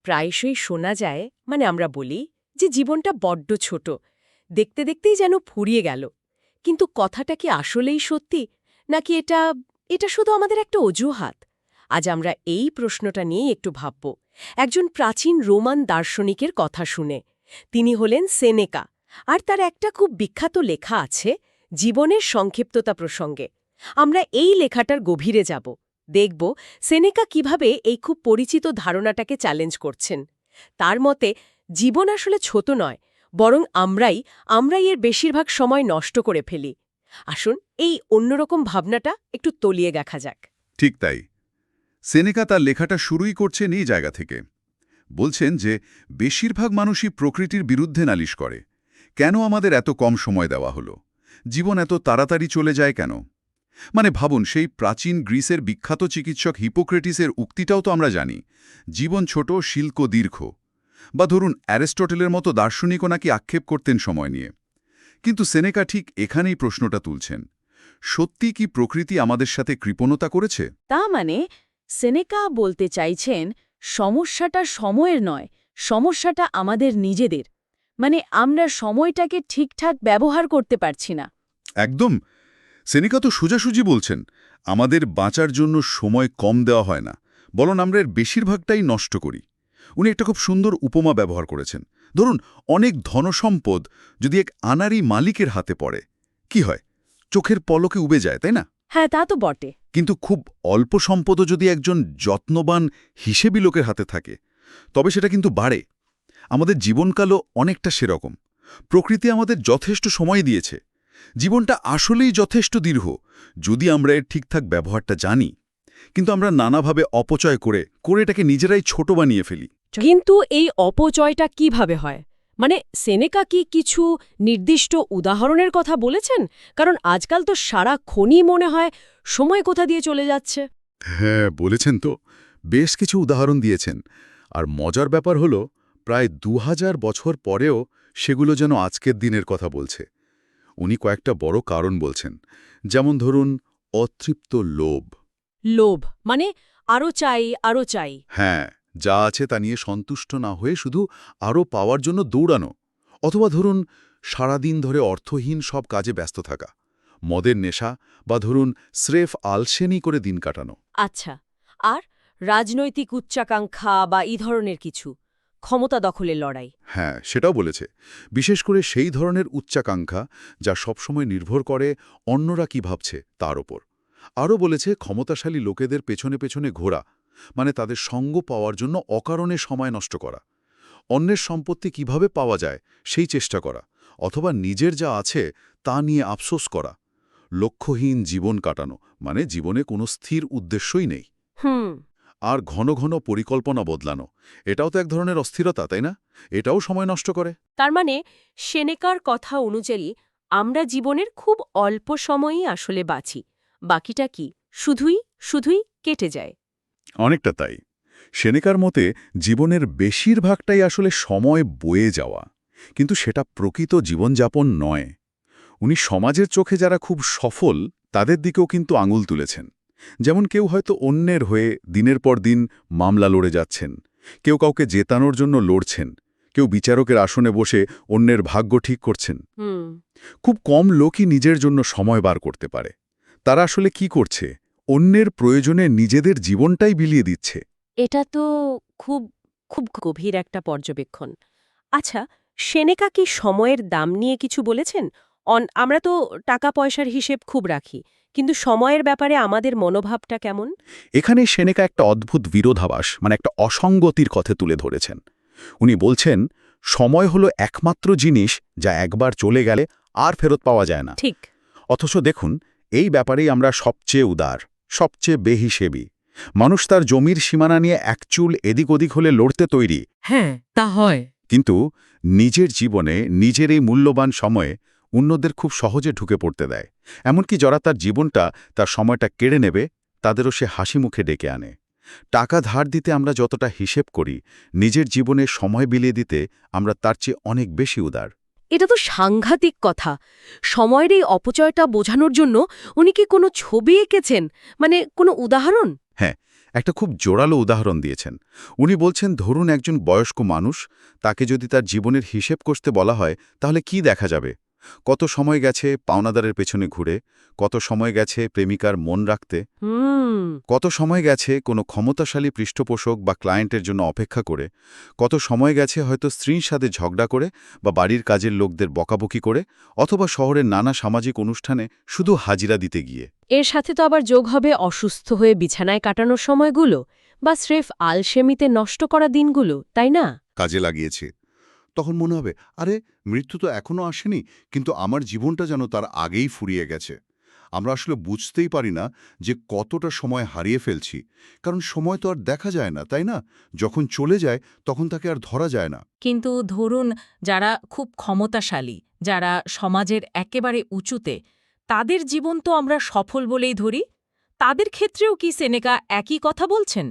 প্রায়শই শোনা যায়, আমরা বলি যে জীবনটা বড্ড ছোট, দেখতে দেখতেই যেন ফুরিয়ে গেল। কিন্তু কথাটা কি আসলেই সত্যি, নাকি এটা এটা শুধু আমাদের একটা অজুহাত? আজ আমরা এই প্রশ্নটা নিয়েই একটু ভাবব, একজন প্রাচীন রোমান দার্শনিকের কথা শুনে। তিনি হলেন সেনেকা, আর তার একটা খুব বিখ্যাত লেখা আছে জীবনের সংক্ষিপ্ততা প্রসঙ্গে। আমরা এই লেখাটার গভীরে যাব, দেখব সেনেকা কিভাবে এই খুব পরিচিত ধারণাটাকে চ্যালেঞ্জ করছেন। তার মতে জীবন আসলে ছোট নয়, বরং আমরাই এর বেশিরভাগ সময় নষ্ট করে ফেলি। আসুন এই অন্যরকম ভাবনাটা একটু তলিয়ে দেখা যাক। ঠিক তাই। সেনেকা তার লেখাটা শুরুই করছেন এই জায়গা থেকে। বলছেন যে বেশিরভাগ মানুষই প্রকৃতির বিরুদ্ধে নালিশ করে। কেন আমাদের এত কম সময় দেওয়া হলো? জীবন এত তাড়াতাড়ি চলে যায় কেন? ভাবুন, সেই প্রাচীন গ্রিসের বিখ্যাত চিকিৎসক হিপোক্রেটিসের উক্তিটাও তো আমরা জানি, জীবন ছোট, শিল্ক দীর্ঘ। বা ধরুন অ্যারিস্টটলের মতো দার্শনিকও নাকি আক্ষেপ করতেন সময় নিয়ে। কিন্তু সেনেকা ঠিক এখানেই প্রশ্নটা তুলছেন, সত্যি কি প্রকৃতি আমাদের সাথে কৃপণতা করেছে? তা সেনেকা বলতে চাইছেন সমস্যাটা সময়ের নয়, সমস্যাটা আমাদের নিজেদের। আমরা সময়টাকে ঠিকঠাক ব্যবহার করতে পারছি না। একদম। সেনেকা তো সোজাসুজি বলছেন, আমাদের বাঁচার জন্য সময় কম দেওয়া হয় না, বরং আমরা এর বেশিরভাগটাই নষ্ট করি। উনি একটা খুব সুন্দর উপমা ব্যবহার করেছেন। ধরুন, অনেক ধনসম্পদ যদি এক আনাড়ি মালিকের হাতে পড়ে, কি হয়? চোখের পলকে উবে যায়, তাই না? হ্যাঁ, তা তো বটে। কিন্তু খুব অল্প সম্পদও যদি একজন যত্নবান হিসেবি লোকের হাতে থাকে, তবে সেটা কিন্তু বাড়ে। আমাদের জীবনকালও অনেকটা সেরকম। প্রকৃতি আমাদের যথেষ্ট সময় দিয়েছে। জীবনটা আসলেই যথেষ্ট দীর্ঘ, যদি আমরা এর ঠিকঠাক ব্যবহারটা জানি। কিন্তু আমরা নানাভাবে অপচয় করে এটাকে নিজেরাই ছোট বানিয়ে ফেলি। কিন্তু এই অপচয়টা কিভাবে হয়? সেনেকা কি কিছু নির্দিষ্ট উদাহরণের কথা বলেছেন? কারণ আজকাল তো সারাক্ষণই মনে হয় সময় কোথা দিয়ে চলে যাচ্ছে। হ্যাঁ, বলেছেন তো। বেশ কিছু উদাহরণ দিয়েছেন। আর মজার ব্যাপার হলো, প্রায় ২০০০ বছর পরেও সেগুলো যেন আজকের দিনের কথা বলছে। উনি কয়েকটা বড় কারণ বলছেন। যেমন ধরুন, অতৃপ্ত লোভ। লোভ আরও চাই, আরও চাই। হ্যাঁ, যা আছে তা নিয়ে সন্তুষ্ট না হয়ে শুধু আরও পাওয়ার জন্য দৌড়ানো। অথবা ধরুন, সারাদিন ধরে অর্থহীন সব কাজে ব্যস্ত থাকা, মদের নেশা, বা ধরুন স্রেফ আলসেমি করে দিন কাটানো। আচ্ছা, আর রাজনৈতিক উচ্চাকাঙ্ক্ষা বা এই ধরনের কিছু, ক্ষমতা দখলের লড়াই? হ্যাঁ, সেটাও বলেছে। বিশেষ করে সেই ধরনের উচ্চাকাঙ্ক্ষা যা সবসময় নির্ভর করে অন্যরা কি ভাবছে তার ওপর। আরও বলেছে ক্ষমতাশালী লোকেদের পেছনে পেছনে ঘোরা, তাদের সঙ্গ পাওয়ার জন্য অকারণে সময় নষ্ট করা, অন্যের সম্পত্তি কিভাবে পাওয়া যায় সেই চেষ্টা করা, অথবা নিজের যা আছে তা নিয়ে আফসোস করা। লক্ষ্যহীন জীবন কাটানো, জীবনে কোনো স্থির উদ্দেশ্যই নেই। আর ঘন ঘন পরিকল্পনা বদলানো, এটাও তো এক ধরনের অস্থিরতা, তাই না? এটাও সময় নষ্ট করে। তার সেনেকার কথা অনুযায়ী আমরা জীবনের খুব অল্প সময়ই আসলে বাঁচি, বাকিটা কি শুধুই কেটে যায়। অনেকটা তাই। সেনেকার মতে জীবনের বেশিরভাগটাই আসলে সময় বয়ে যাওয়া, কিন্তু সেটা প্রকৃত জীবনযাপন নয়। উনি সমাজের চোখে যারা খুব সফল তাদের দিকেও কিন্তু আঙুল তুলেছেন। যেমন কেউ হয়তো অন্যের হয়ে দিনের পর দিন মামলা লড়ে যাচ্ছেন, কেউ কাউকে জেতানোর জন্য লড়ছেন, কেউ বিচারকের আসনে বসে অন্যের ভাগ্য ঠিক করছেন। খুব কম লোকই নিজের জন্য সময় বার করতে পারে। তারা আসলে কি করছে? অন্যের প্রয়োজনে নিজেদের জীবনটাই বিলিয়ে দিচ্ছে। এটা তো খুব খুব গভীর একটা পর্যবেক্ষণ। আচ্ছা, সেনেকা কি সময়ের দাম নিয়ে কিছু বলেছেন? আমরা তো টাকা পয়সার হিসেব খুব রাখি, কিন্তু সময়ের ব্যাপারে আমাদের মনোভাবটা কেমন? এখানে সেনেকা একটা অদ্ভুত বিরোধাভাস, একটা অসঙ্গতির কথা তুলে ধরেছেন। উনি বলছেন, সময় হলো একমাত্র জিনিস যা একবার চলে গেলে আর ফেরত পাওয়া যায় না। ঠিক। অথচ দেখুন, এই ব্যাপারেই আমরা সবচেয়ে উদার, সবচেয়ে বেহিসেবী। মানুষ তার জমির সীমানা নিয়ে এক চুল এদিক ওদিক হলে লড়তে তৈরি। হ্যাঁ, তা হয়। কিন্তু নিজের জীবনে নিজের এই মূল্যবান সময়ে অন্যদের খুব সহজে ঢুকে পড়তে দেয়। এমনকি যারা তার জীবনটা, তার সময়টা কেড়ে নেবে, তাদেরও সে হাসি মুখে ডেকে আনে। টাকা ধার দিতে আমরা যতটা হিসেব করি, নিজের জীবনে সময় বিলিয়ে দিতে আমরা তার চেয়ে অনেক বেশি উদার। এটা তো সাংঘাতিক কথা। সময়ের এই অপচয়টা বোঝানোর জন্য উনি কি কোনো ছবি এঁকেছেন? কোনো উদাহরণ? হ্যাঁ, একটা খুব জোরালো উদাহরণ দিয়েছেন। উনি বলছেন, ধরুন একজন বয়স্ক মানুষ, তাকে যদি তার জীবনের হিসেব কষতে বলা হয়, তাহলে কি দেখা যাবে? কত সময় গেছে পাওনাদারের পেছনে ঘুরে, কত সময় গেছে প্রেমিকার মন রাখতে, কত সময় গেছে কোনো ক্ষমতাশালী পৃষ্ঠপোষক বা ক্লায়েন্টের জন্য অপেক্ষা করে, কত সময় গেছে হয়তো স্ত্রীর সাথে ঝগড়া করে বা বাড়ির কাজের লোকদের বকাবকি করে, অথবা শহরের নানা সামাজিক অনুষ্ঠানে শুধু হাজিরা দিতে গিয়ে। এর সাথে তো আবার যোগ হবে অসুস্থ হয়ে বিছানায় কাটানোর সময়গুলো বা স্রেফ আলসেমিতে নষ্ট করা দিনগুলো, তাই না? কাজে লাগিয়েছে। তখন মনে হবে, আরে মৃত্যু তো এখনো আসেনি, কিন্তু আমার জীবনটা যেন তার আগেই ফুরিয়ে গেছে। আমরা আসলে বুঝতেই পারি না যে কতটা সময় হারিয়ে ফেলছি, কারণ সময় তো আর দেখা যায় না, তাই না? যখন চলে যায় তখন তাকে আর ধরা যায় না। কিন্তু ধরুন যারা খুব ক্ষমতাশালী, যারা সমাজের একেবারে উঁচুতে, তাদের জীবন তো আমরা সফল বলেই ধরি। তাদের ক্ষেত্রেও কি সেনেকা একই কথা বলছেন?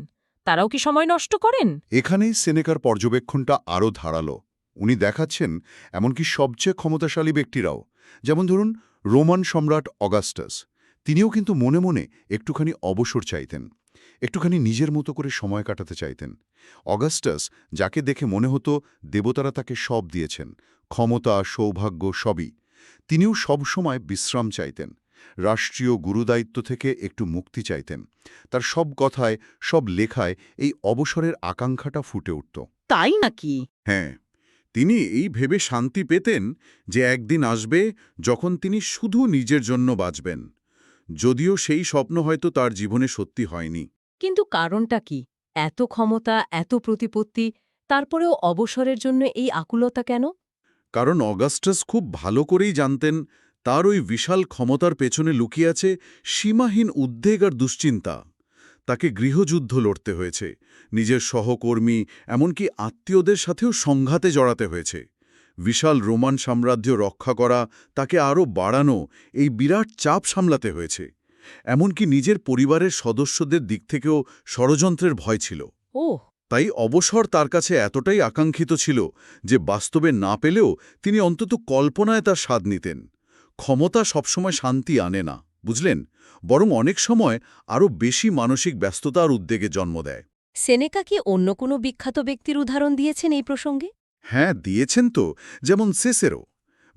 তারাও কি সময় নষ্ট করেন? এখানেই সেনেকার পর্যবেক্ষণটা আরও ধারালো। উনি দেখাচ্ছেন এমনকি সবচেয়ে ক্ষমতাশালী ব্যক্তিরাও, যেমন ধরুন রোমান সম্রাট অগাস্টাস, তিনিও কিন্তু মনে মনে একটুখানি অবসর চাইতেন, একটুখানি নিজের মতো করে সময় কাটাতে চাইতেন। অগাস্টাস, যাকে দেখে মনে হতো দেবতারা তাকে সব দিয়েছেন, ক্ষমতা, সৌভাগ্য সবই, তিনিও সবসময় বিশ্রাম চাইতেন, রাষ্ট্রীয় গুরুদায়িত্ব থেকে একটু মুক্তি চাইতেন। তার সব কথায়, সব লেখায় এই অবসরের আকাঙ্ক্ষাটা ফুটে উঠত। তাই নাকি? হ্যাঁ, তিনি এই ভেবে শান্তি পেতেন যে একদিন আসবে যখন তিনি শুধু নিজের জন্য বাঁচবেন, যদিও সেই স্বপ্ন হয়তো তার জীবনে সত্যি হয়নি। কিন্তু কারণটা কি? এত ক্ষমতা, এত প্রতিপত্তি, তারপরেও অবসরের জন্য এই আকুলতা কেন? কারণ অগাস্টাস খুব ভালো করেই জানতেন তার ওই বিশাল ক্ষমতার পেছনে লুকিয়ে আছে সীমাহীন উদ্বেগ আর দুশ্চিন্তা। তাকে গৃহযুদ্ধ লড়তে হয়েছে, নিজের সহকর্মী, এমনকি আত্মীয়দের সাথেও সংঘাতে জড়াতে হয়েছে। বিশাল রোমান সাম্রাজ্য রক্ষা করা, তাকে আরও বাড়ানো, এই বিরাট চাপ সামলাতে হয়েছে। এমনকি নিজের পরিবারের সদস্যদের দিক থেকেও ষড়যন্ত্রের ভয় ছিল। ওহ, তাই অবসর তার কাছে এতটাই আকাঙ্ক্ষিত ছিল যে বাস্তবে না পেলেও তিনি অন্তত কল্পনায় তার স্বাদ নিতেন। ক্ষমতা সবসময় শান্তি আনে না, বুঝলেন, বরং অনেক সময় আরও বেশি মানসিক ব্যস্ততা আর উদ্বেগে জন্ম দেয়। সেনেকা কি অন্য কোনো বিখ্যাত ব্যক্তির উদাহরণ দিয়েছেন এই প্রসঙ্গে? হ্যাঁ, দিয়েছেন তো, যেমন সিসেরো,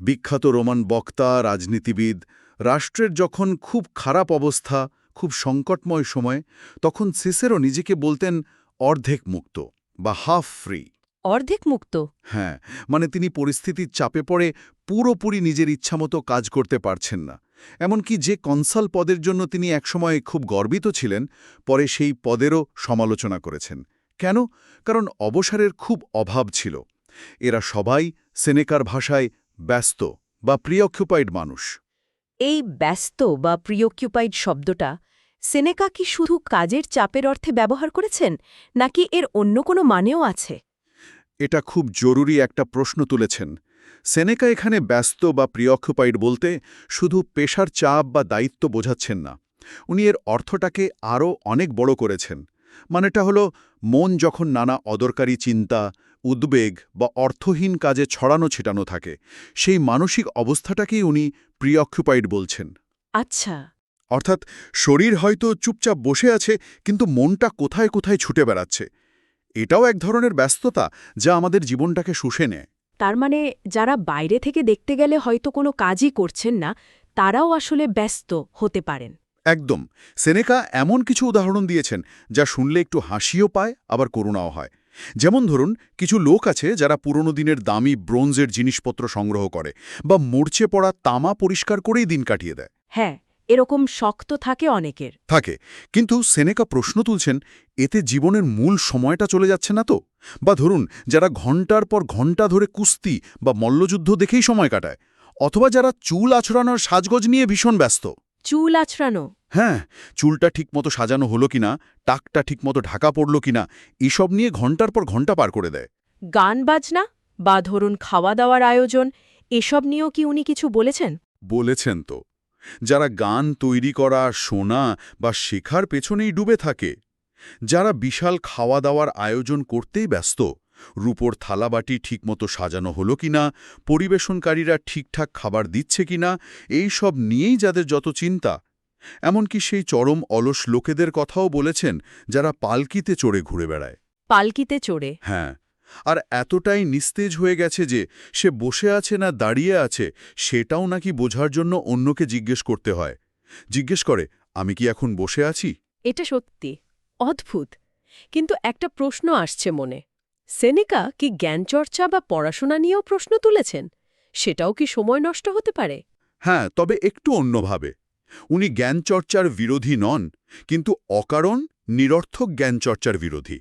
বিখ্যাত রোমান বক্তা, রাজনীতিবিদ। রাষ্ট্রের যখন খুব খারাপ অবস্থা, খুব সংকটময় সময়, তখন সিসেরো নিজেকে বলতেন অর্ধেক মুক্ত বা হাফ ফ্রি। অর্ধেক মুক্ত? হ্যাঁ, মানে তিনি পরিস্থিতির চাপে পড়ে পুরোপুরি নিজের ইচ্ছামতো কাজ করতে পারছেন না। এমনকি যে কনসাল পদের জন্য তিনি একসময় খুব গর্বিত ছিলেন, পরে সেই পদেরও সমালোচনা করেছেন। কেন? কারণ অবসরের খুব অভাব ছিল। এরা সবাই সেনেকার ভাষায় ব্যস্ত বা প্রিঅকুপাইড মানুষ। এই ব্যস্ত বা প্রিঅকিউপাইড শব্দটা সেনেকা কি শুধু কাজের চাপের অর্থে ব্যবহার করেছেন, নাকি এর অন্য কোনো মানেও আছে? এটা খুব জরুরি একটা প্রশ্ন তুলেছেন। সেনেকা এখানে ব্যস্ত বা প্রিঅকুপাইড বলতে শুধু পেশার চাপ বা দায়িত্ব বোঝাচ্ছেন না। উনি এর অর্থটাকে আরও অনেক বড় করেছেন। মানেটা হলো, মন যখন নানা অদরকারি চিন্তা, উদ্বেগ বা অর্থহীন কাজে ছড়ানো ছিটানো থাকে, সেই মানসিক অবস্থাটাকেই উনি প্রিঅকুপাইড বলছেন। আচ্ছা, অর্থাৎ শরীর হয়তো চুপচাপ বসে আছে, কিন্তু মনটা কোথায় কোথায় ছুটে বেড়াচ্ছে। এটাও এক ধরনের ব্যস্ততা যা আমাদের জীবনটাকে শুষে নেয়। তার মানে যারা বাইরে থেকে দেখতে গেলে হয়তো কোনো কাজই করছেন না, তারাও আসলে ব্যস্ত হতে পারেন। একদম। সেনেকা এমন কিছু উদাহরণ দিয়েছেন যা শুনলে একটু হাসিও পায়, আবার করুণাও হয়। যেমন ধরুন, কিছু লোক আছে যারা পুরনো দিনের দামি ব্রোঞ্জের জিনিসপত্র সংগ্রহ করে বা মরচে পড়া তামা পরিষ্কার করেই দিন কাটিয়ে দেয়। হ্যাঁ, এরকম শক্ত থাকে অনেকের। থাকে, কিন্তু সেনেকা প্রশ্ন তুলছেন, এতে জীবনের মূল সময়টা চলে যাচ্ছে না তো? বা ধরুন, যারা ঘণ্টার পর ঘণ্টা ধরে কুস্তি বা মল্লযুদ্ধ দেখেই সময় কাটায়, অথবা যারা চুল আছড়ানোর সাজগোজ নিয়ে ভীষণ ব্যস্ত। চুল আছড়ানো? হ্যাঁ, চুলটা ঠিকমতো সাজানো হলো কিনা, টাকটা ঠিকমতো ঢাকা পড়ল কিনা, এসব নিয়ে ঘণ্টার পর ঘণ্টা পার করে দেয়। গান বাজনা বা ধরুন খাওয়া দাওয়ার আয়োজন, এসব নিয়েও কি উনি কিছু বলেছেন? বলেছেন তো, যারা গান তৈরি করা, শোনা বা শেখার পেছনেই ডুবে থাকে, যারা বিশাল খাওয়া দাওয়ার আয়োজন করতেই ব্যস্ত, রূপোর থালাবাটি ঠিকমতো সাজানো হলো কিনা, পরিবেশনকারীরা ঠিকঠাক খাবার দিচ্ছে কিনা, এই সব নিয়েই যাদের যত চিন্তা, এমনকি সেই চরম অলস লোকেদের কথাও বলেছেন যারা পালকিতে চড়ে ঘুরে বেড়ায়। পালকিতে চড়ে? হ্যাঁ, আর এতটাই নিস্তেজ হয়ে গেছে যে সে বসে আছে না দাঁড়িয়ে আছে সেটাও নাকি বোঝার জন্য অন্যকে জিজ্ঞেস করতে হয়। জিজ্ঞেস করে, আমি কি এখন বসে আছি? এটা সত্যি অদ্ভুত। কিন্তু একটা প্রশ্ন আসছে মনে। সেনেকা কি জ্ঞানচর্চা বা পড়াশোনা নিয়েও প্রশ্ন তুলেছেন? সেটাও কি সময় নষ্ট হতে পারে? হ্যাঁ, তবে একটু অন্যভাবে। উনি জ্ঞানচর্চার বিরোধী নন, কিন্তু অকারণ নিরর্থক জ্ঞানচর্চার বিরোধী।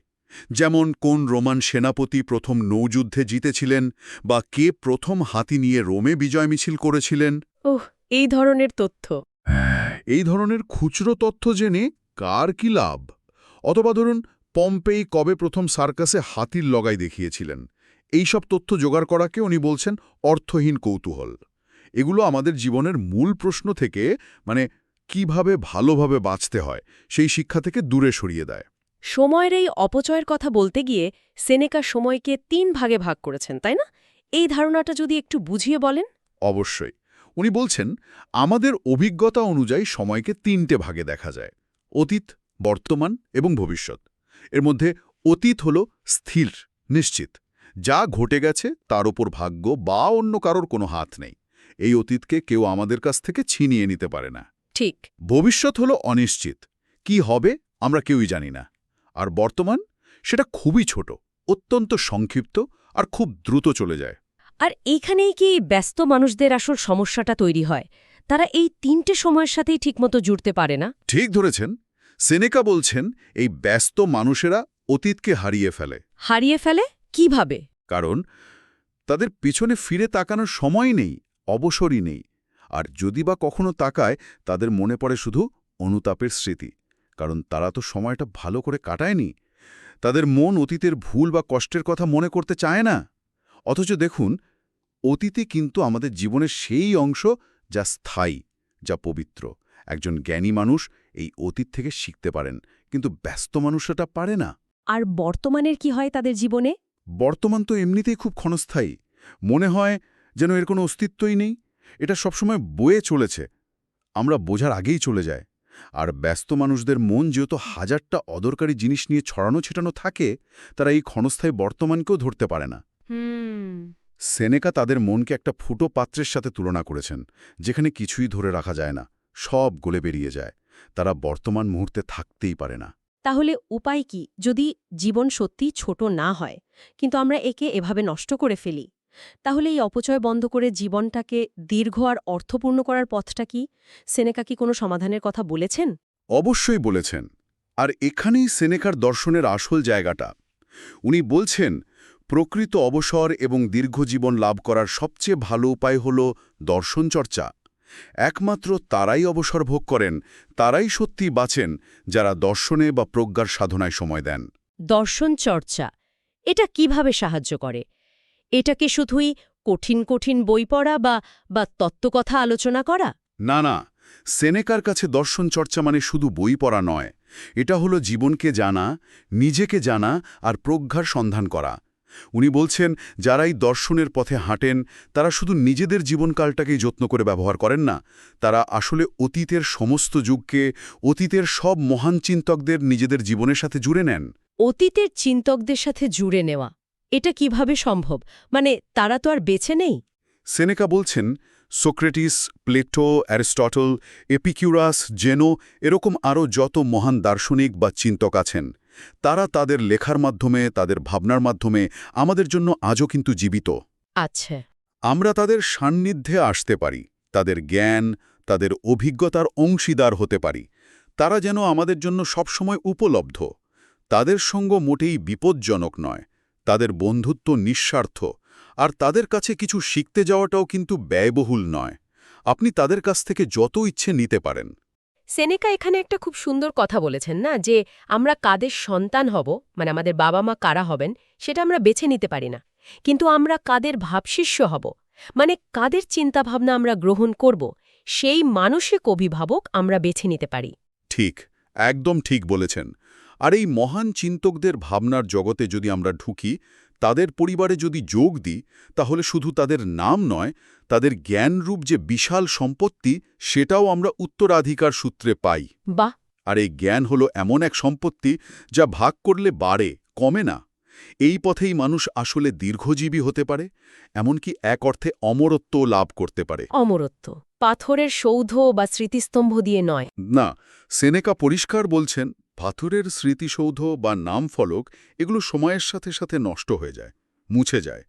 যেমন কোন রোমান সেনাপতি প্রথম নৌযুদ্ধে জিতেছিলেন, বা কে প্রথম হাতি নিয়ে রোমে বিজয় মিছিল করেছিলেন। ওহ, এই ধরনের তথ্য। এই ধরনের খুচরো তথ্য জেনে কার কি লাভ? অথবা ধরুন, পম্পেই কবে প্রথম সার্কাসে হাতির লগাই দেখিয়েছিলেন, এই সব তথ্য জোগাড় করাকে উনি বলছেন অর্থহীন কৌতূহল। এগুলো আমাদের জীবনের মূল প্রশ্ন থেকে, মানে কিভাবে ভালোভাবে বাঁচতে হয়, সেই শিক্ষা থেকে দূরে সরিয়ে দেয়। সময়ের এই অপচয়ের কথা বলতে গিয়ে সেনেকা সময়কে ৩ ভাগে ভাগ করেছেন, তাই না? এই ধারণাটা যদি একটু বুঝিয়ে বলেন। অবশ্যই। উনি বলছেন, আমাদের অভিজ্ঞতা অনুযায়ী সময়কে ৩টে ভাগে দেখা যায়: অতীত, বর্তমান এবং ভবিষ্যৎ। এর মধ্যে অতীত হল স্থির, নিশ্চিত, যা ঘটে গেছে তার ওপর ভাগ্য বা অন্য কারোর কোনো হাত নেই। এই অতীতকে কেউ আমাদের কাছ থেকে ছিনিয়ে নিতে পারে না। ঠিক। ভবিষ্যৎ হল অনিশ্চিত, কি হবে আমরা কেউই জানি না। আর বর্তমান, সেটা খুবই ছোট, অত্যন্ত সংক্ষিপ্ত আর খুব দ্রুত চলে যায়। আর এইখানেই কি ব্যস্ত মানুষদের আসল সমস্যাটা তৈরি হয়? তারা এই ৩টে সময়ের সাথেই ঠিকমতো জুড়তে পারে না। ঠিক ধরেছেন। সেনেকা বলছেন, এই ব্যস্ত মানুষেরা অতীতকে হারিয়ে ফেলে। হারিয়ে ফেলে কিভাবে? কারণ তাদের পিছনে ফিরে তাকানোর সময় নেই, অবসরই নেই। আর যদি বা কখনো তাকায়, তাদের মনে পড়ে শুধু অনুতাপের স্মৃতি, কারণ তারা তো সময়টা ভালো করে কাটায়নি। তাদের মন অতীতের ভুল বা কষ্টের কথা মনে করতে চায় না। অথচ দেখুন, অতীতে কিন্তু আমাদের জীবনের সেই অংশ যা স্থায়ী, যা পবিত্র। একজন জ্ঞানী মানুষ এই অতীত থেকে শিখতে পারেন, কিন্তু ব্যস্ত মানুষটা পারে না। আর বর্তমানের কি হয় তাদের জীবনে? বর্তমান তো এমনিতেই খুব ক্ষণস্থায়ী। মনে হয় যেন এর কোনো অস্তিত্বই নেই। এটা সবসময় বয়ে চলেছে, আমরা বোঝার আগেই চলে যায়। আর ব্যস্ত মানুষদের মন যেহেতু হাজারটা অদরকারি জিনিস নিয়ে ছড়ানো ছেটানো থাকে, তারা এই ক্ষণস্থায়ী বর্তমানকেও ধরতে পারে না। সেনেকা তাদের মনকে একটা ফুটো পাত্রের সাথে তুলনা করেছেন, যেখানে কিছুই ধরে রাখা যায় না, সব গলে বেরিয়ে যায়। তারা বর্তমান মুহূর্তে থাকতেই পারে না। তাহলে উপায় কি, যদি জীবন সত্যিই ছোট না হয়, কিন্তু আমরা একে এভাবে নষ্ট করে ফেলি? তাহলে এই অপচয় বন্ধ করে জীবনটাকে দীর্ঘ আর অর্থপূর্ণ করার পথটা কি? সেনেকা কি কোনো সমাধানের কথা বলেছেন? অবশ্যই বলেছেন। আর এখানেই সেনেকার দর্শনের আসল জায়গাটা। উনি বলছেন, প্রকৃত অবসর এবং দীর্ঘজীবন লাভ করার সবচেয়ে ভালো উপায় হল দর্শনচর্চা। একমাত্র তারাই অবসর ভোগ করেন, তারাই সত্যি বাঁচেন, যারা দর্শনে বা প্রজ্ঞার সাধনায় সময় দেন। দর্শন চর্চা, এটা কিভাবে সাহায্য করে? এটা কি শুধুই কঠিন কঠিন বই পড়া বা তত্ত্বকথা আলোচনা করা? না না, সেনেকার কাছে দর্শন চর্চা মানে শুধু বই পড়া নয়। এটা হলো জীবনকে জানা, নিজেকে জানা আর প্রজ্ঞার সন্ধান করা। উনি বলছেন, যারাই দর্শনের পথে হাঁটেন, তারা শুধু নিজেদের জীবনকালটাকেই যত্ন করে ব্যবহার করেন না, তারা আসলে অতীতের সমস্ত যুগকে, অতীতের সব মহান চিন্তকদের নিজেদের জীবনের সাথে জুড়ে নেন। অতীতের চিন্তকদের সাথে জুড়ে নেওয়া, এটা কিভাবে সম্ভব? মানে তারা তো আর বেঁচে নেই। সেনেকা বলছেন, সোক্রেটিস, প্লেটো, অ্যারিস্টটল, এপিকিউরাস, জেনো, এরকম আরও যত মহান দার্শনিক বা চিন্তক আছেন, তারা তাদের লেখার মাধ্যমে, তাদের ভাবনার মাধ্যমে আমাদের জন্য আজও কিন্তু জীবিত। আচ্ছা। আমরা তাদের সান্নিধ্যে আসতে পারি, তাদের জ্ঞান, তাদের অভিজ্ঞতার অংশীদার হতে পারি। তারা যেন আমাদের জন্য সবসময় উপলব্ধ। তাদের সঙ্গ মোটেই বিপজ্জনক নয়, তাদের বন্ধুত্ব নিঃস্বার্থ। আর তাদের কাছে কিছু শিখতে যাওয়াটাও কিন্তু ব্যয়বহুল নয়। আপনি তাদের কাছ থেকে যত ইচ্ছে নিতে পারেন। সেনেকা এখানে একটা খুব সুন্দর কথা বলেছেন না, যে আমরা কাদের সন্তান হব, মানে আমাদের বাবা মা কারা হবেন, সেটা আমরা বেছে নিতে পারি না। কিন্তু আমরা কাদের ভাবশিষ্য হব, মানে কাদের চিন্তাভাবনা আমরা গ্রহণ করব, সেই মানসিক অভিভাবক আমরা বেছে নিতে পারি। ঠিক, একদম ঠিক বলেছেন। আর এই মহান চিন্তকদের ভাবনার জগতে যদি আমরা ঢুকি, তাদের পরিবারে যদি যোগ দিই তাহলে শুধু তাদের নাম নয়, তাদের জ্ঞানরূপ যে বিশাল সম্পত্তি সেটাও আমরা উত্তরাধিকার সূত্রে পাই। বাহ! আর এই জ্ঞান হলো এমন এক সম্পত্তি যা ভাগ করলে বাড়ে, কমে না। এই পথেই মানুষ আসলে দীর্ঘজীবী হতে পারে, এমনকি এক অর্থে অমরত্ব লাভ করতে পারে। অমরত্ব পাথরের সৌধ বা স্মৃতিস্তম্ভ দিয়ে নয়। না, সেনেকা পরিষ্কার বলছেন, পাথরের স্মৃতিসৌধ বা নাম ফলক এগুলো সময়ের সাথে সাথে নষ্ট হয়ে যায়, মুছে যায়।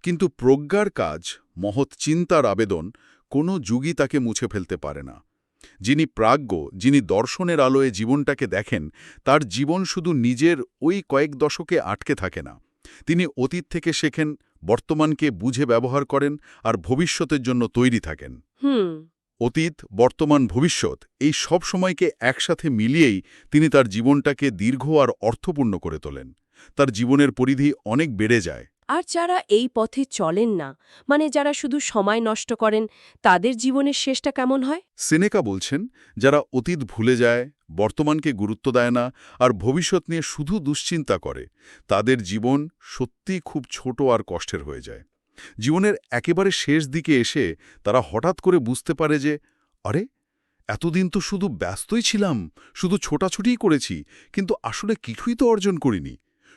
কিন্তু প্রজ্ঞার কাজ, মহৎ চিন্তার আবেদন কোনো যুগই তাকে মুছে ফেলতে পারে না। যিনি প্রাজ্ঞ, যিনি দর্শনের আলোয় জীবনটাকে দেখেন, তার জীবন শুধু নিজের ওই কয়েক দশকে আটকে থাকে না। তিনি অতীত থেকে শেখেন, বর্তমানকে বুঝে ব্যবহার করেন আর ভবিষ্যতের জন্য তৈরি থাকেন। অতীত, বর্তমান, ভবিষ্যৎ এই সব সময়কে একসাথে মিলিয়েই তিনি তার জীবনটাকে দীর্ঘ আর অর্থপূর্ণ করে তোলেন। তার জীবনের পরিধি অনেক বেড়ে যায়। আর যারা এই পথে চলেন না, মানে যারা শুধু সময় নষ্ট করেন, তাদের জীবনের শেষটা কেমন হয়? সেনেকা বলছেন, যারা অতীত ভুলে যায়, বর্তমানকে গুরুত্ব দেয় না আর ভবিষ্যৎ নিয়ে শুধু দুশ্চিন্তা করে, তাদের জীবন সত্যিই খুব ছোট আর কষ্টের হয়ে যায়। জীবনের একেবারে শেষ দিকে এসে তারা হঠাৎ করে বুঝতে পারে যে, আরে, এতদিন তো শুধু ব্যস্তই ছিলাম, শুধু ছোটাছুটিই করেছি, কিন্তু আসলে কিছুই তো অর্জন করিনি,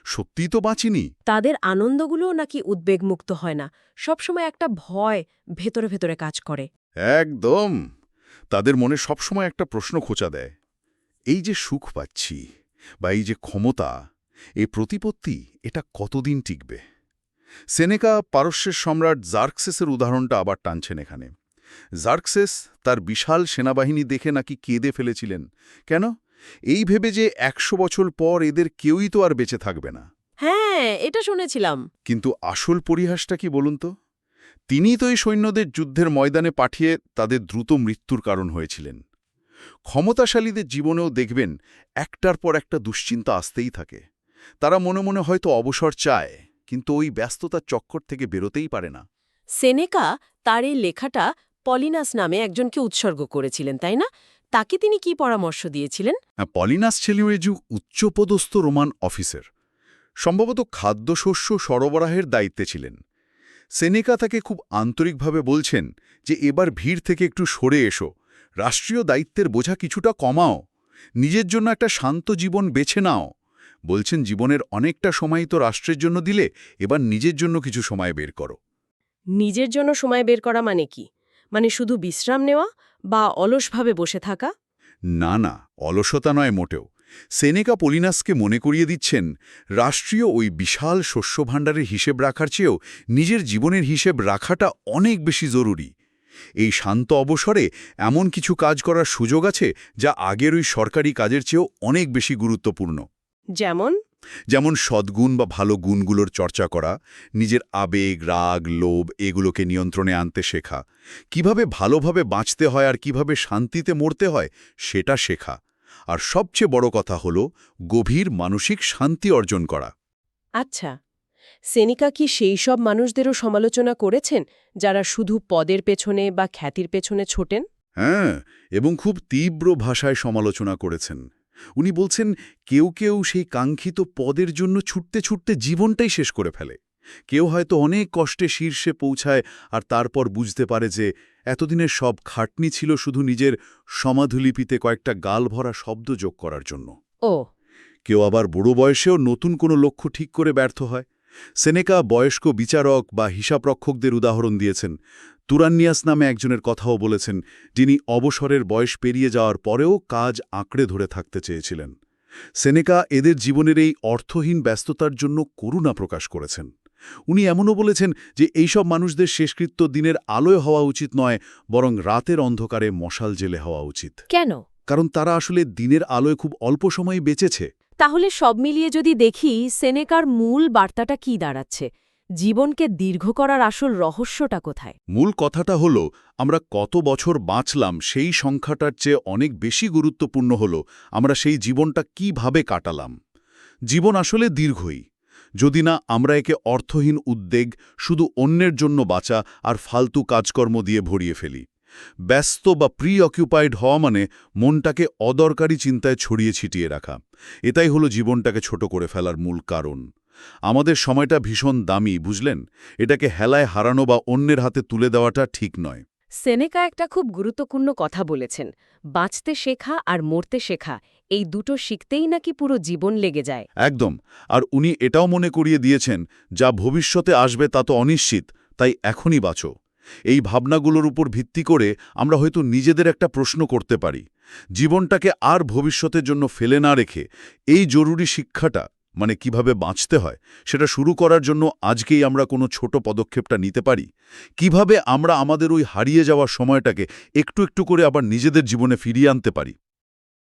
সত্যিই তো বাঁচিনি। তাদের আনন্দগুলোও নাকি উদ্বেগমুক্ত হয় না, সবসময় একটা ভয় ভেতরে ভেতরে কাজ করে। একদম। তাদের মনে সবসময় একটা প্রশ্ন খোঁচা দেয়, এই যে সুখ পাচ্ছি বা এই যে ক্ষমতা, এই প্রতিপত্তি, এটা কতদিন টিকবে? সেনেকা পারস্যের সম্রাট জার্কসেসের উদাহরণটা আবার টানছেন এখানে। জার্কসেস তার বিশাল সেনাবাহিনী দেখে নাকি কেঁদে ফেলেছিলেন। কেন? এই ভেবে যে 100 বছর পর এদের কেউই তো আর বেঁচে থাকবে না। হ্যাঁ, এটা শুনেছিলাম। কিন্তু আসল পরিহাসটা কি বলুন তো? তিনিই তো এই সৈন্যদের যুদ্ধের ময়দানে পাঠিয়ে তাদের দ্রুত মৃত্যুর কারণ হয়েছিলেন। ক্ষমতাশালীদের জীবনেও দেখবেন একটার পর একটা দুশ্চিন্তা আসতেই থাকে। তারা মনে মনে হয়তো অবসর চায়, কিন্তু ওই ব্যস্ততার চক্কর থেকে বেরোতেই পারে না। সেনেকা তার এই লেখাটা পলিনাস নামে একজনকে উৎসর্গ করেছিলেন, তাই না? তাকে তিনি কি পরামর্শ দিয়েছিলেন? পলিনাস ছেলিওয়েজু উচ্চপদস্থ রোমান অফিসার, সম্ভবত খাদ্যশস্য সরবরাহের দায়িত্বে ছিলেন। সেনেকা তাকে খুব আন্তরিকভাবে বলছেন যে এবার ভিড় থেকে একটু সরে এসো, রাষ্ট্রীয় দায়িত্বের বোঝা কিছুটা কমাও, নিজের জন্য একটা শান্ত জীবন বেছে নাও। বলছেন, জীবনের অনেকটা সময় তো রাষ্ট্রের জন্য দিলে, এবার নিজের জন্য কিছু সময় বের করো। নিজের জন্য সময় বের করা মানে কি? মানে শুধু বিশ্রাম নেওয়া বা অলসভাবে বসে থাকা? না না, অলসতা নয় মোটেও। সেনেকা পলিনাসকে মনে করিয়ে দিচ্ছেন, রাষ্ট্রীয় ওই বিশাল শস্যভাণ্ডারের হিসেব রাখার চেয়েও নিজের জীবনের হিসেব রাখাটা অনেক বেশি জরুরি। এই শান্ত অবসরে এমন কিছু কাজ করার সুযোগ আছে যা আগের ওই সরকারি কাজের চেয়েও অনেক বেশি গুরুত্বপূর্ণ। যেমন সদ্গুণ বা ভালো গুণগুলোর চর্চা করা, নিজের আবেগ, রাগ, লোভ এগুলোকে নিয়ন্ত্রণে আনতে শেখা, কিভাবে ভালোভাবে বাঁচতে হয় আর কিভাবে শান্তিতে মরতে হয় সেটা শেখা, আর সবচেয়ে বড় কথা হলো গভীর মানসিক শান্তি অর্জন করা। আচ্ছা, সেনিকা কি সেই সব মানুষদেরও সমালোচনা করেছেন যারা শুধু পদের পেছনে বা খ্যাতির পেছনে ছোটেন? হ্যাঁ, এবং খুব তীব্র ভাষায় সমালোচনা করেছেন। উনি বলছেন, কেউ কেউ সেই কাঙ্ক্ষিত পদের জন্য ছুটতে ছুটতে জীবনটাই শেষ করে ফেলে। কেউ হয়তো অনেক কষ্টে শীর্ষে পৌঁছায় আর তারপর বুঝতে পারে যে এতদিনের সব খাটনি ছিল শুধু নিজের সমাধুলিপিতে কয়েকটা গালভরা শব্দ যোগ করার জন্য। ও, কেউ আবার বুড়ো বয়সেও নতুন কোনো লক্ষ্য ঠিক করে ব্যর্থ হয়। সেনেকা বয়স্ক বিচারক বা হিসাবরক্ষকদের উদাহরণ দিয়েছেন। তুরান্নিয়াস নামে একজনের কথাও বলেছেন, যিনি অবসরের বয়স পেরিয়ে যাওয়ার পরেও কাজ আঁকড়ে ধরে থাকতে চেয়েছিলেন। সেনেকা এদের জীবনের এই অর্থহীন ব্যস্ততার জন্য করুণা প্রকাশ করেছেন। উনি এমনও বলেছেন যে এইসব মানুষদের শেষকৃত্য দিনের আলোয় হওয়া উচিত নয়, বরং রাতের অন্ধকারে মশাল জেলে হওয়া উচিত। কেন? কারণ তারা আসলে দিনের আলোয় খুব অল্প সময় বেঁচেছে। তাহলে সব মিলিয়ে যদি দেখি, সেনেকার মূল বার্তাটা কি দাঁড়াচ্ছে? জীবনকে দীর্ঘ করার আসল রহস্যটা কোথায়? মূল কথাটা হলো, আমরা কত বছর বাঁচলাম সেই সংখ্যাটার চেয়ে অনেক বেশি গুরুত্বপূর্ণ হলো আমরা সেই জীবনটা কিভাবে কাটালাম। জীবন আসলে দীর্ঘই, যদি না আমরা একে অর্থহীন উদ্বেগ, শুধু অন্যের জন্য বাঁচা আর ফালতু কাজকর্ম দিয়ে ভরিয়ে ফেলি। ব্যস্ত বা প্রিঅকুপাইড হওয়া মানে মনটাকে অদরকারি চিন্তায় ছড়িয়ে ছিটিয়ে রাখা। এটাই হলো জীবনটাকে ছোট করে ফেলার মূল কারণ। আমাদের সময়টা ভীষণ দামি, বুঝলেন? এটাকে হেলায় হারানো বা অন্যের হাতে তুলে দেওয়াটা ঠিক নয়। সেনেকা একটা খুব গুরুত্বপূর্ণ কথা বলেছেন, বাঁচতে শেখা আর মরতে শেখা, এই দুটো শিখতেই নাকি পুরো জীবন লেগে যায়। একদম। আর উনি এটাও মনে করিয়ে দিয়েছেন, যা ভবিষ্যতে আসবে তা তো অনিশ্চিত, তাই এখনই বাঁচো। এই ভাবনাগুলোর উপর ভিত্তি করে আমরা হয়তো নিজেদের একটা প্রশ্ন করতে পারি, জীবনটাকে আর ভবিষ্যতের জন্য ফেলে না রেখে এই জরুরি শিক্ষাটা, মানে কিভাবে বাঁচতে হয়, সেটা শুরু করার জন্য আজকেই আমরা কোনো ছোট পদক্ষেপটা নিতে পারি। কিভাবে আমরা আমাদের ওই হারিয়ে যাওয়ার সময়টাকে একটু একটু করে আবার নিজেদের জীবনে ফিরিয়ে আনতে পারি।